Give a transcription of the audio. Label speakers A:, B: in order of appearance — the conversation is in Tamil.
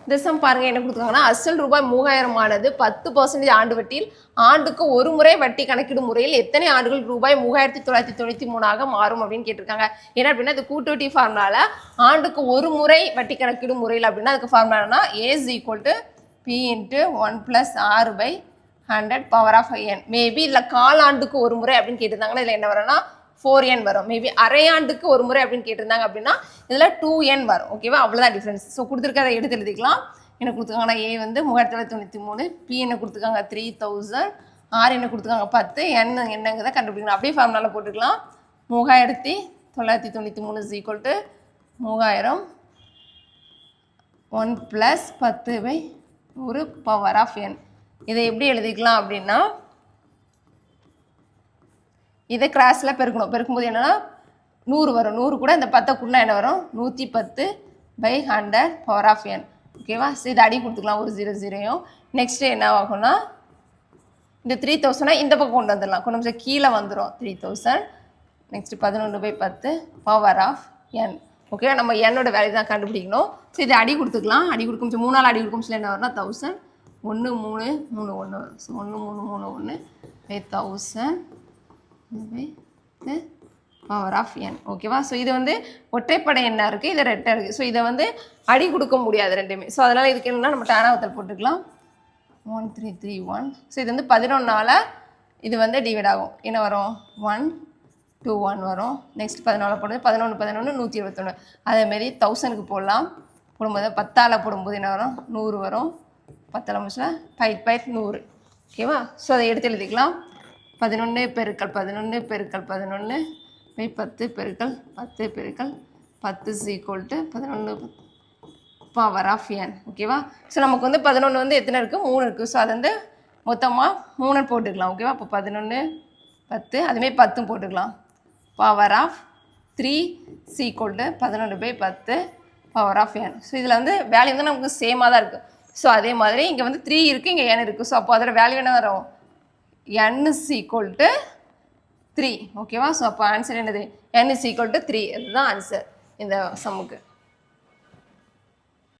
A: இந்த சம் பாருங்க என்ன கொடுத்துருக்காங்கன்னா அசல் ரூபாய் 3000 ஆனது 10% ஆண்டு வட்டியில் ஆண்டுக்கு ஒரு முறை வட்டி கணக்கிடும் முறையில் எத்தனை ஆண்டுகள் ரூபாய் 3993 மாறும் அப்படின்னு கேட்டிருக்காங்க. என்ன அப்படின்னா இது கூட்டு வட்டி ஃபார்முலால ஆண்டுக்கு ஒரு முறை வட்டி கணக்கிடும் முறையில் அப்படின்னா அதுக்கு ஃபார்முலானா A is equal to P into 1 plus R/100 power of n. Maybe இதில் காலாண்டுக்கு ஒரு முறை அப்படின்னு கேட்டிருந்தாங்கன்னா இதில் என்ன வரும்னா 4n வரும். மேபி அரையாண்டுக்கு ஒரு முறை அப்படின்னு கேட்டிருந்தாங்க அப்படின்னா இதில் 2n வரும். ஓகேவா, அவ்வளோதான் டிஃப்ரென்ஸ். ஸோ கொடுத்துருக்கதை எடுத்து எழுதிக்கலாம். என்ன கொடுத்துருக்காங்கன்னா A வந்து 3993, P என்ன கொடுத்துருக்காங்க 3000, R என்ன கொடுத்துருக்காங்க 10, n என்னங்கிறத கண்டுபிடிக்கணும். அப்படியே ஃபார்முலாவில் போட்டுக்கலாம். 3993 is equal to 3000 1 plus 10/100 power of n. இதை எப்படி எழுதிக்கலாம் அப்படின்னா இதை கிராஸில் பெருக்கணும். பெருக்கும்போது என்னென்னா 100 வரும். 100 கூட இந்த 10 கூட்டினா என்ன வரும் 110/100 பவர் ஆஃப் n. ஓகேவா, ஸோ இதை அடி கொடுத்துக்கலாம் ஒரு 0 நெக்ஸ்ட்டு என்ன ஆகும்னா இந்த 3000 இந்த பக்கம் கொண்டு வந்துடலாம். கொண்டு வந்து கீழே வந்துடும் 3000. Next 11/10 power of n. Okay, நம்ம என்னோட வேல்யூ தான் கண்டுபிடிக்கணும். ஸோ இதை அடி கொடுத்துக்கலாம். அடி கொடுக்கும் 3 நாள் அடி கொடுக்கும் சில என்ன வரும்னா 1000 1 3 3 1 வரும். So 1 3 3 1 1000 power of n. ஓகேவா, ஸோ இது வந்து ஒற்றைப்படை என்ன இருக்குது, இது ரெட்டை இருக்குது. ஸோ இதை வந்து அடி கொடுக்க முடியாது ரெண்டுமே. ஸோ அதனால் இதுக்கு என்னன்னா நம்ம டேனாவத்தல் போட்டுக்கலாம் 1331. ஸோ இது வந்து 11 இது வந்து டிவைட் ஆகும். என்ன வரும் 1 2 1 வரும். நெக்ஸ்ட் 14 போடுறது 11 11 121. அதேமாரி 1000க்கு போடலாம். போடும்போது 10 போடும்போது என்ன வரும் 100 வரும். 10 முடிச்சுன்னா 5/100. ஓகேவா, ஸோ அதை எடுத்து எழுதிக்கலாம். 11 பெருக்கல் 11 பெருக்கல் 11 10 பெருக்கல் 10 பெருக்கல் 10 is equal to 11 power of n. ஓகேவா, ஸோ நமக்கு வந்து 11 வந்து எத்தனை இருக்குது 3 இருக்குது. ஸோ அது வந்து மொத்தமாக 3 போட்டுக்கலாம். ஓகேவா, இப்போ 11 10 அதுமாரி 10 போட்டுக்கலாம். Power of 3 is equal to 11/10 power of n. So இதில் வந்து வேல்யூ வந்து நமக்கு சேமாக தான் இருக்குது. ஸோ அதே மாதிரி இங்கே வந்து 3 இருக்குது, இங்கே n இருக்குது. ஸோ அப்போ அதோட வேல்யூ என்ன வரும் n is equal to 3. ஓகேவா, ஸோ அப்போ ஆன்சர் என்னது n is equal to 3. அதுதான் ஆன்சர் இந்த சம்முக்கு.